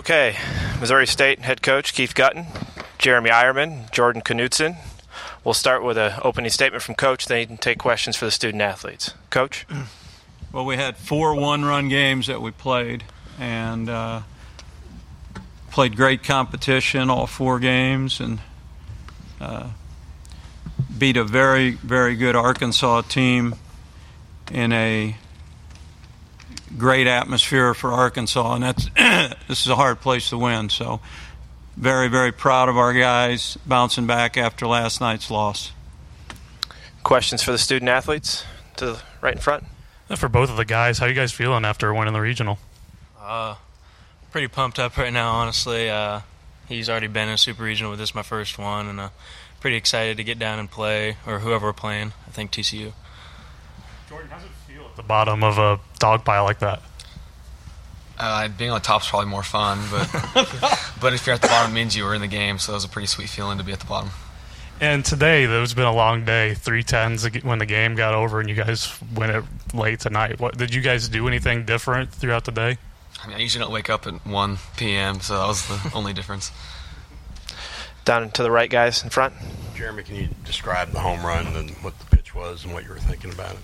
Okay, Missouri State head coach Keith Gutton, Jeremy Eierman, Jordan Knudsen. We'll start with an opening statement from Coach, then you can take questions for the student athletes. Coach? Well, we had 4 one-run games that we played, and played great competition all 4 games, and beat a very, very good Arkansas team in a great atmosphere for Arkansas, and this is a hard place to win. So very, very proud of our guys bouncing back after last night's loss. Questions for the student athletes to the right in front? For both of the guys, how are you guys feeling after winning the regional? Pretty pumped up right now, honestly. He's already been in a super regional with this, my first one, and pretty excited to get down and play, or whoever we're playing, I think TCU. Jordan, how does it feel at the bottom of a dog pile like that? Being on top is probably more fun, but if you're at the bottom, it means you were in the game, so it was a pretty sweet feeling to be at the bottom. And today, there's been a long day, 3-10s when the game got over, and you guys win it late tonight. Did you guys do anything different throughout the day? I mean, I usually don't wake up at 1 p.m., so that was the only difference. Down to the right, guys, in front. Jeremy, can you describe the home run and what the pitch was and what you were thinking about it?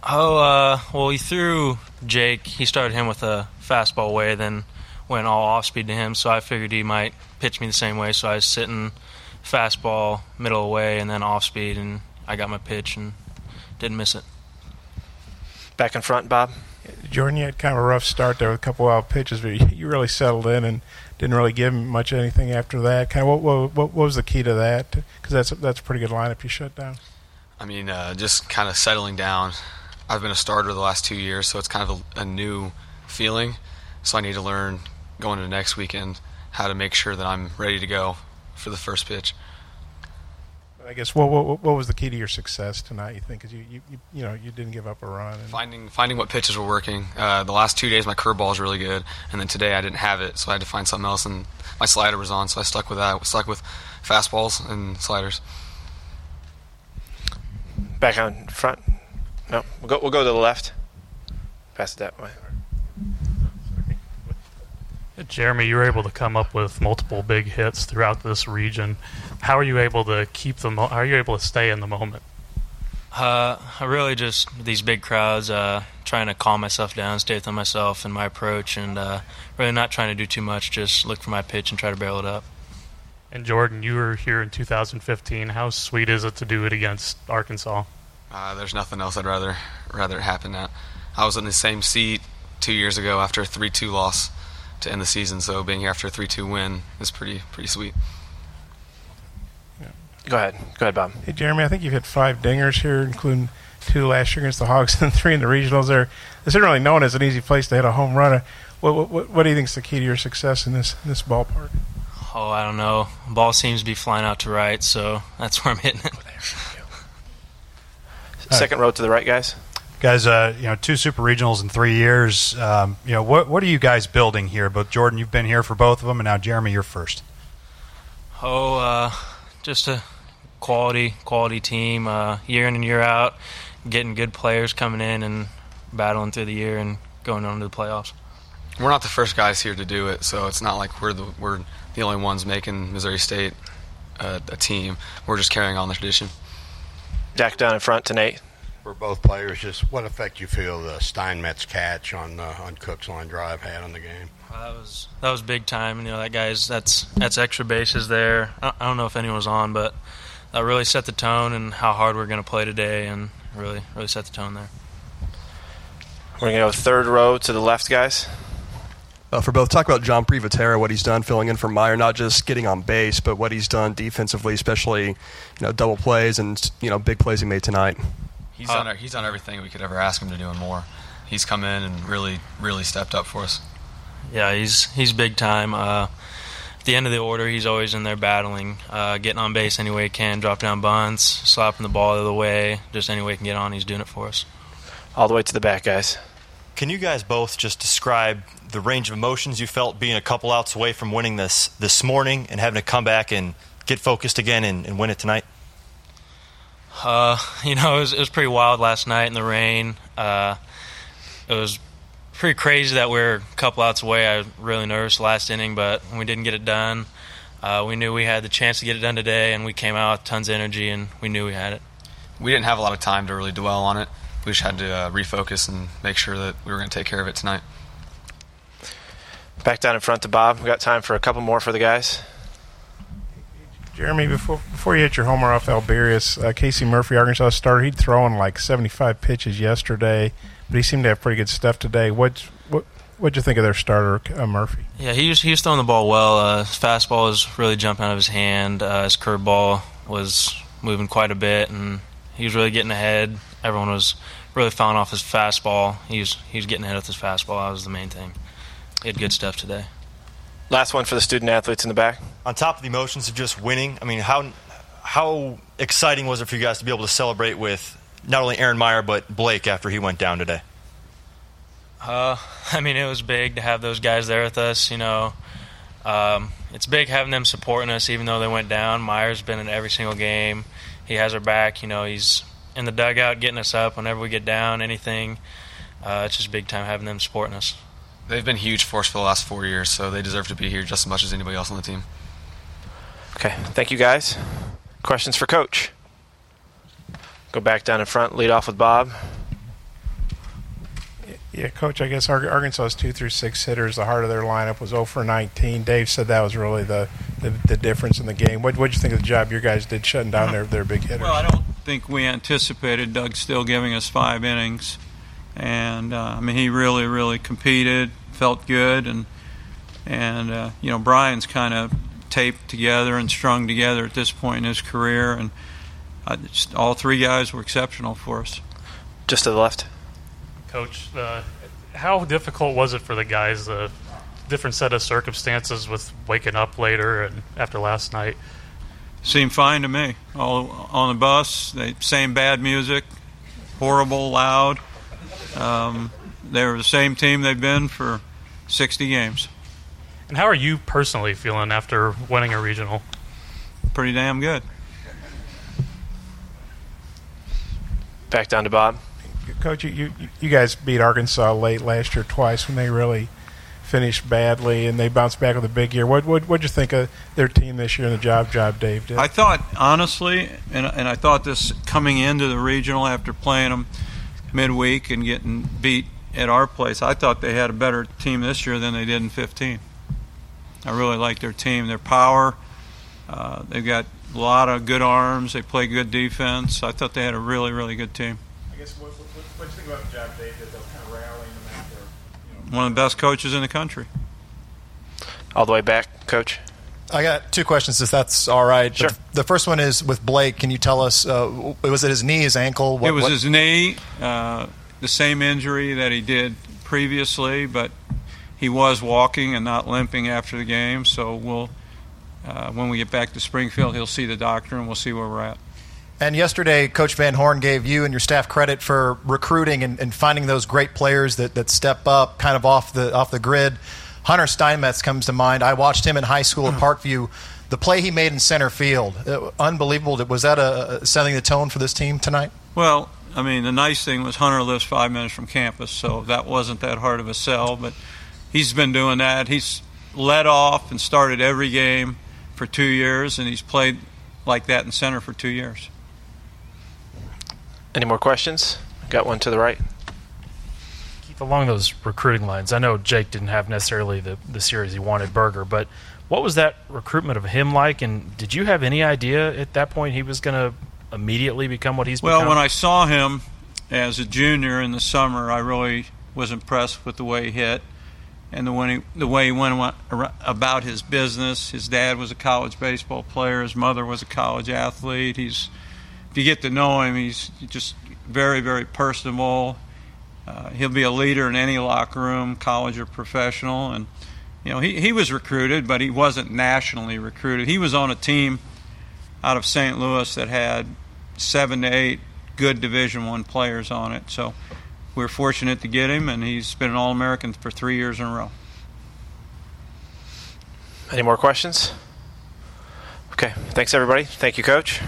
Well, he threw Jake. He started him with a fastball away, then went all off-speed to him, so I figured he might pitch me the same way, so I was sitting fastball, middle away, and then off-speed, and I got my pitch and didn't miss it. Back in front, Bob. Jordan, you had kind of a rough start there with a couple wild pitches, but you really settled in and didn't really give him much anything after that. Kind of what was the key to that? Because that's a pretty good lineup you shut down. I mean, just kind of settling down. I've been a starter the last 2 years, so it's kind of a new feeling. So I need to learn going into next weekend how to make sure that I'm ready to go for the first pitch. I guess what was the key to your success tonight, you think? Because you didn't give up a run. And Finding what pitches were working. The last 2 days my curveball was really good, and then today I didn't have it, so I had to find something else, and my slider was on, so I stuck with that. I stuck with fastballs and sliders. Back on front. No, we'll go to the left. Pass it that way. Jeremy, you were able to come up with multiple big hits throughout this region. How are you able to how are you able to stay in the moment? I really just, these big crowds, trying to calm myself down, stay within myself and my approach, and really not trying to do too much, just look for my pitch and try to barrel it up. And Jordan, you were here in 2015. How sweet is it to do it against Arkansas? There's nothing else I'd rather it happen at. I was in the same seat 2 years ago after a 3-2 loss to end the season, so being here after a 3-2 win is pretty sweet. Go ahead, Bob. Hey, Jeremy, I think you've hit 5 dingers here, including 2 last year against the Hogs and 3 in the regionals. This isn't really known as an easy place to hit a home run. What do you think is the key to your success in this ballpark? Oh, I don't know. The ball seems to be flying out to right, so that's where I'm hitting it. Second row to the right, guys. Guys, 2 super regionals in 3 years. What are you guys building here? Both Jordan, you've been here for both of them, and now Jeremy, you're first. Just a quality team, year in and year out, getting good players coming in and battling through the year and going on to the playoffs. We're not the first guys here to do it, so it's not like we're the only ones making Missouri State a team. We're just carrying on the tradition. Jack down in front to Nate. For both players, just what effect you feel the Steinmetz catch on Cook's line drive had on the game? That was big time. That guy's that's extra bases there. I don't know if anyone was on, but that really set the tone and how hard we're going to play today, and really set the tone there. We're going to go third row to the left, guys. For both, talk about John Privatera, what he's done filling in for Meyer, not just getting on base, but what he's done defensively, especially double plays and big plays he made tonight. He's done everything we could ever ask him to do and more. He's come in and really stepped up for us. Yeah, he's big time. At the end of the order, he's always in there battling, getting on base any way he can, drop down bunts, slapping the ball out of the way, just any way he can get on, he's doing it for us. All the way to the back, guys. Can you guys both just describe the range of emotions you felt being a couple outs away from winning this morning and having to come back and get focused again and win it tonight? It was pretty wild last night in the rain. It was pretty crazy that we're a couple outs away. I was really nervous last inning, but we didn't get it done. We knew we had the chance to get it done today, and we came out with tons of energy, and we knew we had it. We didn't have a lot of time to really dwell on it. We just had to refocus and make sure that we were going to take care of it tonight. Back down in front to Bob. We got time for a couple more for the guys. Jeremy, before you hit your homer off Alberius, Casey Murphy, Arkansas starter, he'd thrown like 75 pitches yesterday, but he seemed to have pretty good stuff today. What'd you think of their starter, Murphy? Yeah, he was throwing the ball well. His fastball was really jumping out of his hand. His curveball was moving quite a bit, and he was really getting ahead. Everyone was really fouling off his fastball. He was getting ahead with his fastball. That was the main thing. He had good stuff today. Last one for the student athletes in the back. On top of the emotions of just winning, I mean, how exciting was it for you guys to be able to celebrate with not only Aaron Meyer but Blake after he went down today? I mean, it was big to have those guys there with us. It's big having them supporting us even though they went down. Meyer's been in every single game. He has our back. He's in the dugout getting us up whenever we get down, anything. It's just big time having them supporting us. They've been huge for us for the last 4 years, so they deserve to be here just as much as anybody else on the team. Okay, thank you guys. Questions for Coach? Go back down in front, lead off with Bob. Yeah, Coach, I guess Arkansas's 2 through 6 hitters, the heart of their lineup was 0 for 19. Dave said that was really the difference in the game. What'd you think of the job your guys did shutting down their big hitters? Well, I don't think we anticipated Doug Still giving us 5 innings. And, he really, really competed, felt good. And Brian's kind of taped together and strung together at this point in his career. And all 3 guys were exceptional for us. Just to the left. Coach, how difficult was it for the guys, the different set of circumstances with waking up later and after last night? Seemed fine to me. All on the bus, same bad music, horrible, loud. They were the same team they've been for 60 games. And how are you personally feeling after winning a regional? Pretty damn good. Back down to Bob. Coach, you guys beat Arkansas late last year twice when they really finished badly, and they bounced back with a big year. What'd you think of their team this year and the job Dave did? I thought, honestly, and I thought this coming into the regional after playing them midweek and getting beat at our place, I thought they had a better team this year than they did in 15. I really like their team, their power. They've got a lot of good arms. They play good defense. I thought they had a really, really good team. I guess what do you think about the job Dave did, though, kind of rallying them after? One of the best coaches in the country. All the way back, Coach. I got 2 questions, if that's all right. Sure. The first one is with Blake. Can you tell us, was it his knee, his ankle? It was his knee, the same injury that he did previously, but he was walking and not limping after the game. So when we get back to Springfield, he'll see the doctor and we'll see where we're at. And yesterday, Coach Van Horn gave you and your staff credit for recruiting and finding those great players that step up kind of off the grid. Hunter Steinmetz comes to mind. I watched him in high school at Parkview. The play he made in center field, unbelievable. Was that setting the tone for this team tonight? Well, the nice thing was Hunter lives 5 minutes from campus, so that wasn't that hard of a sell. But he's been doing that. He's led off and started every game for 2 years, and he's played like that in center for 2 years. Any more questions? Got one to the right. Keith, along those recruiting lines, I know Jake didn't have necessarily the series he wanted, Berger, but what was that recruitment of him like, and did you have any idea at that point he was going to immediately become what he's become? Well, when I saw him as a junior in the summer, I really was impressed with the way he hit and the way he went about his business. His dad was a college baseball player. His mother was a college athlete. If you get to know him, he's just very, very personable. He'll be a leader in any locker room, college or professional. And he was recruited, but he wasn't nationally recruited. He was on a team out of St. Louis that had 7 to 8 good Division I players on it. So we're fortunate to get him, and he's been an All-American for 3 years in a row. Any more questions? Okay, thanks everybody. Thank you, Coach.